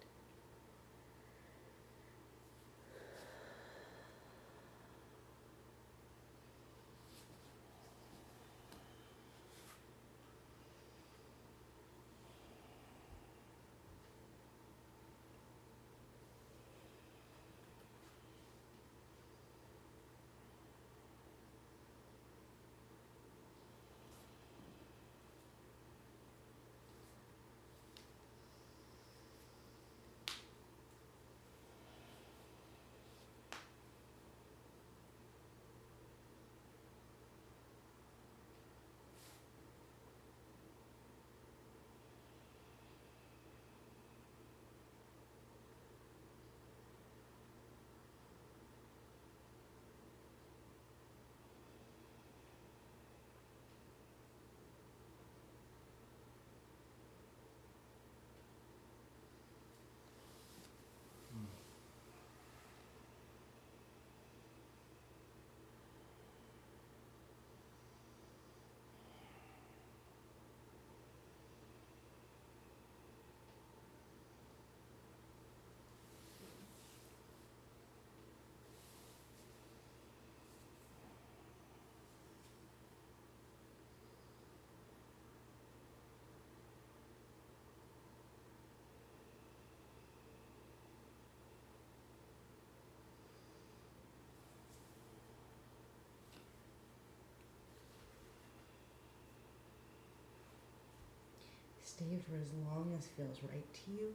Stay for as long as feels right to you.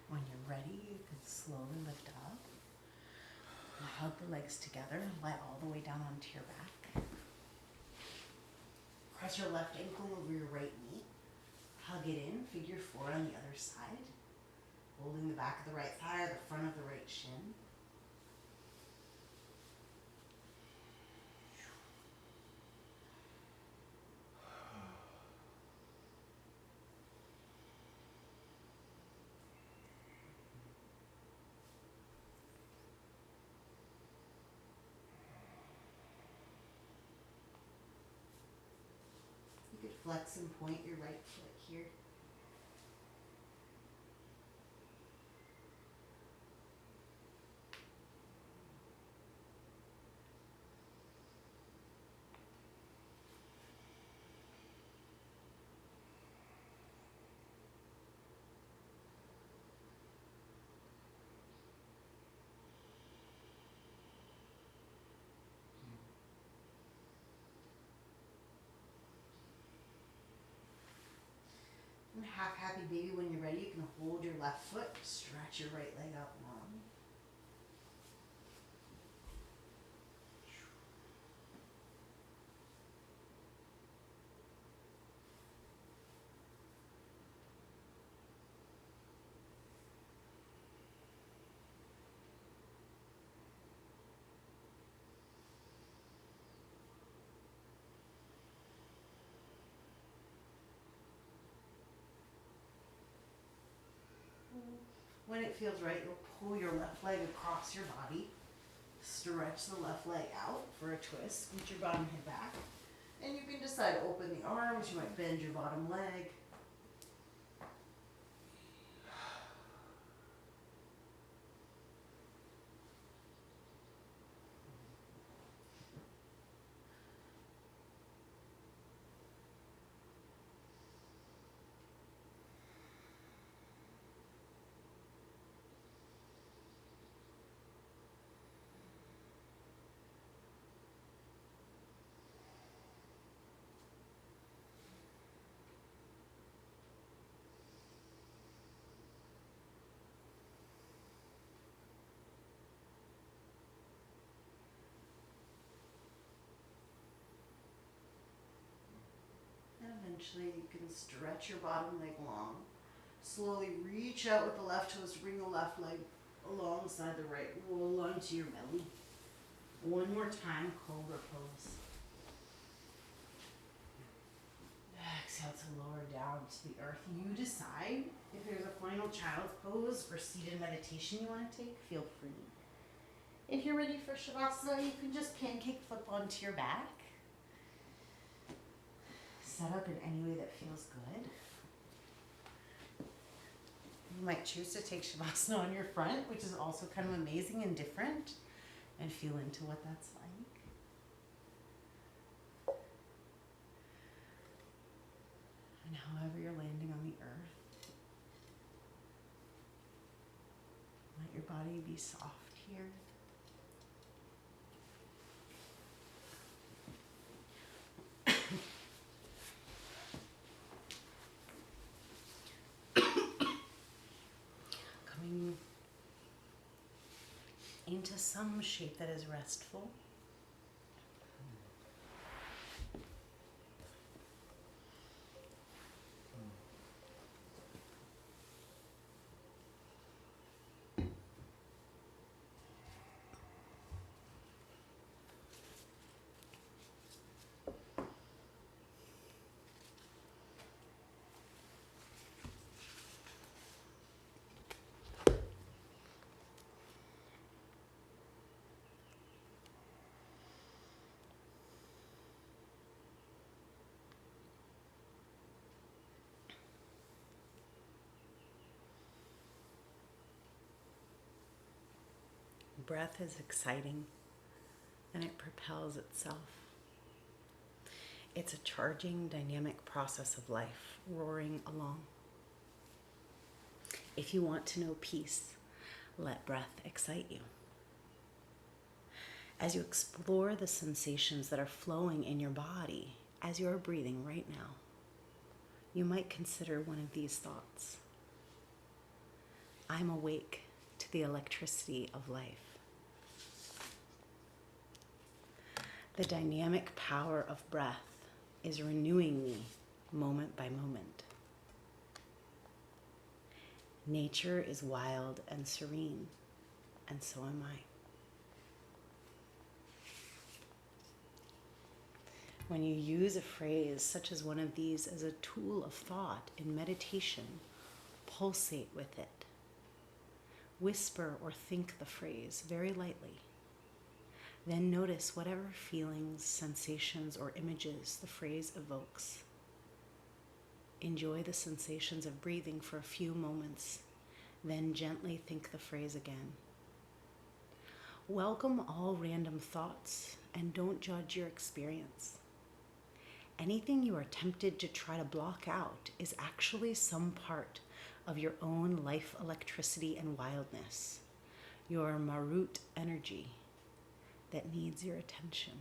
When you're ready, you can slowly lift up. And hug the legs together and lie all the way down onto your back. Press your left ankle over your right knee. Hug it in, figure four on the other side. Holding the back of the right thigh or the front of the right shin. You could flex and point your right foot here. And half happy baby, when you're ready, you can hold your left foot, stretch your right leg out long. When it feels right, you'll pull your left leg across your body. Stretch the left leg out for a twist. Scoot your bottom head back. And you can decide to open the arms. You might bend your bottom leg. Eventually, you can stretch your bottom leg long. Slowly reach out with the left toes to bring the left leg alongside the right. Roll onto your belly. One more time, cobra pose. Exhale to lower down to the earth. You decide if there's a final child's pose or seated meditation you want to take, feel free. If you're ready for Shavasana, you can just pancake flip onto your back. Set up in any way that feels good. You might choose to take Shavasana on your front, which is also kind of amazing and different, and feel into what that's like. And however you're landing on the earth, let your body be soft here. Coming into some shape that is restful. Breath is exciting and it propels itself. It's a charging, dynamic process of life roaring along. If you want to know peace, let breath excite you. As you explore the sensations that are flowing in your body as you are breathing right now, you might consider one of these thoughts. I'm awake to the electricity of life. The dynamic power of breath is renewing me moment by moment. Nature is wild and serene, and so am I. When you use a phrase such as one of these as a tool of thought in meditation, pulsate with it. Whisper or think the phrase very lightly. Then notice whatever feelings, sensations, or images the phrase evokes. Enjoy the sensations of breathing for a few moments, then gently think the phrase again. Welcome all random thoughts and don't judge your experience. Anything you are tempted to try to block out is actually some part of your own life electricity and wildness, your Marut energy that needs your attention.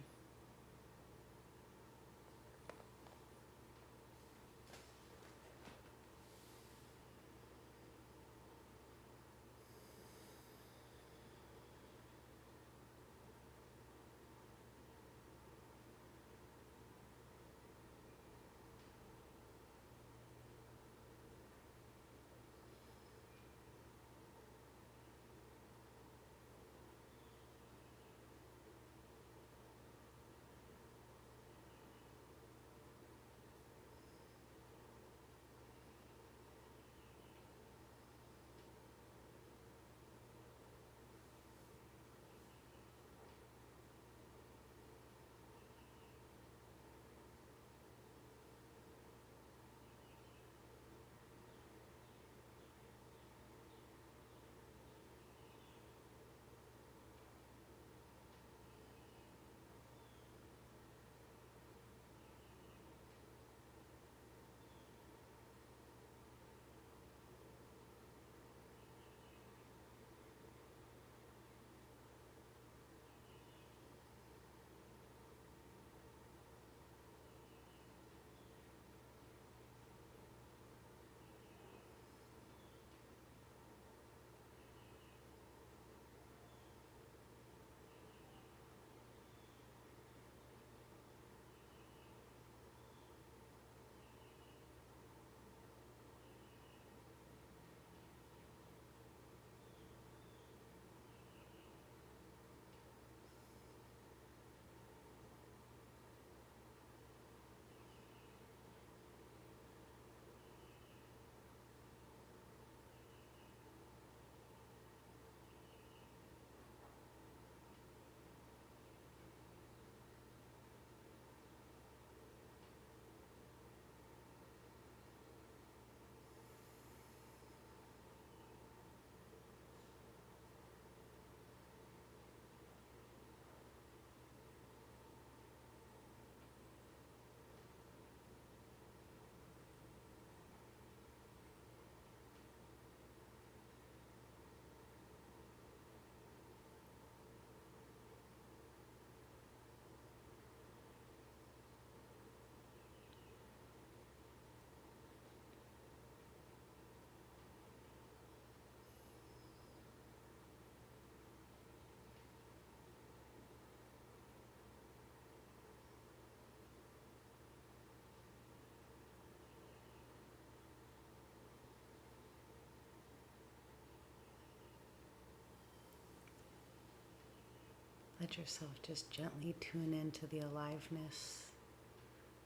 Let yourself just gently tune into the aliveness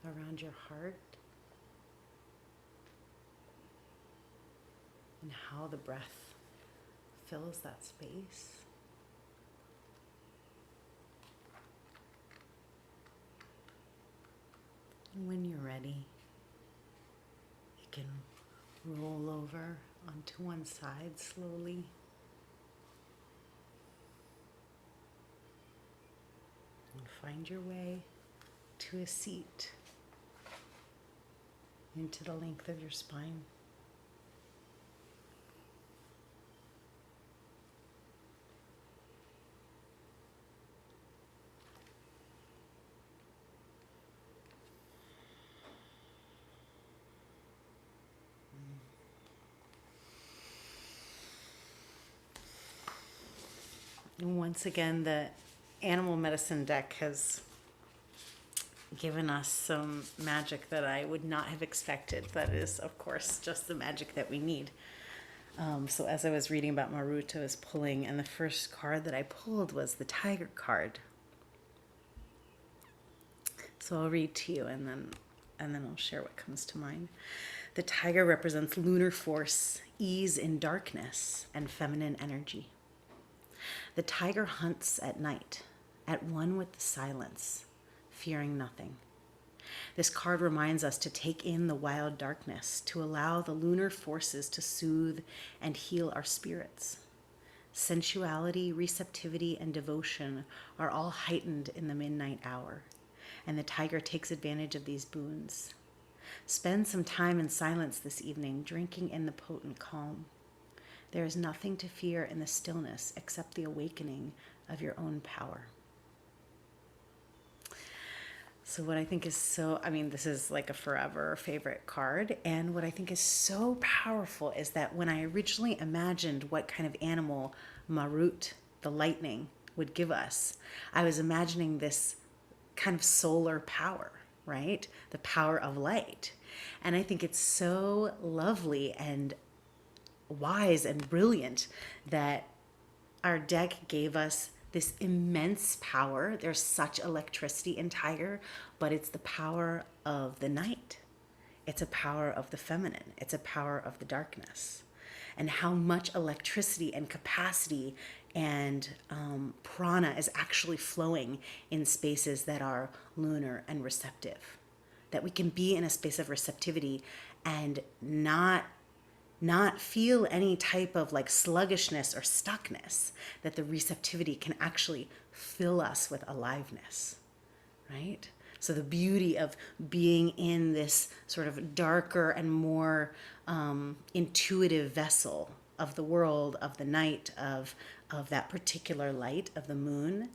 around your heart and how the breath fills that space. And when you're ready, you can roll over onto one side slowly. And find your way to a seat into the length of your spine. And once again, the animal medicine deck has given us some magic that I would not have expected. That is, of course, just the magic that we need. So as I was reading about Marut, I was pulling, and the first card that I pulled was the tiger card. So I'll read to you, and then I'll share what comes to mind. The tiger represents lunar force, ease in darkness, and feminine energy. The tiger hunts at night, at one with the silence, fearing nothing. This card reminds us to take in the wild darkness, to allow the lunar forces to soothe and heal our spirits. Sensuality, receptivity, and devotion are all heightened in the midnight hour, and the tiger takes advantage of these boons. Spend some time in silence this evening, drinking in the potent calm. There is nothing to fear in the stillness except the awakening of your own power. So what I think is this is like a forever favorite card. And what I think is so powerful is that when I originally imagined what kind of animal Marut, the lightning, would give us, I was imagining this kind of solar power, right? The power of light. And I think it's so lovely and wise and brilliant that our deck gave us this immense power. There's such electricity in tiger, but it's the power of the night. It's a power of the feminine. It's a power of the darkness. And how much electricity and capacity and prana is actually flowing in spaces that are lunar and receptive. That we can be in a space of receptivity and not feel any type of like sluggishness or stuckness, that the receptivity can actually fill us with aliveness, right? So the beauty of being in this sort of darker and more intuitive vessel of the world, of the night, of that particular light of the moon,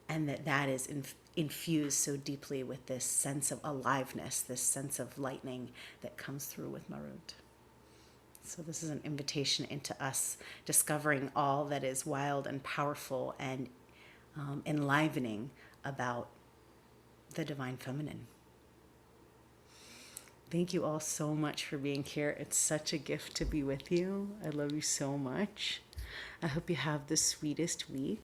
and that is infused so deeply with this sense of aliveness, this sense of lightning that comes through with Marut. So this is an invitation into us discovering all that is wild and powerful and enlivening about the divine feminine. Thank you all so much for being here. It's such a gift to be with you. I love you so much. I hope you have the sweetest week.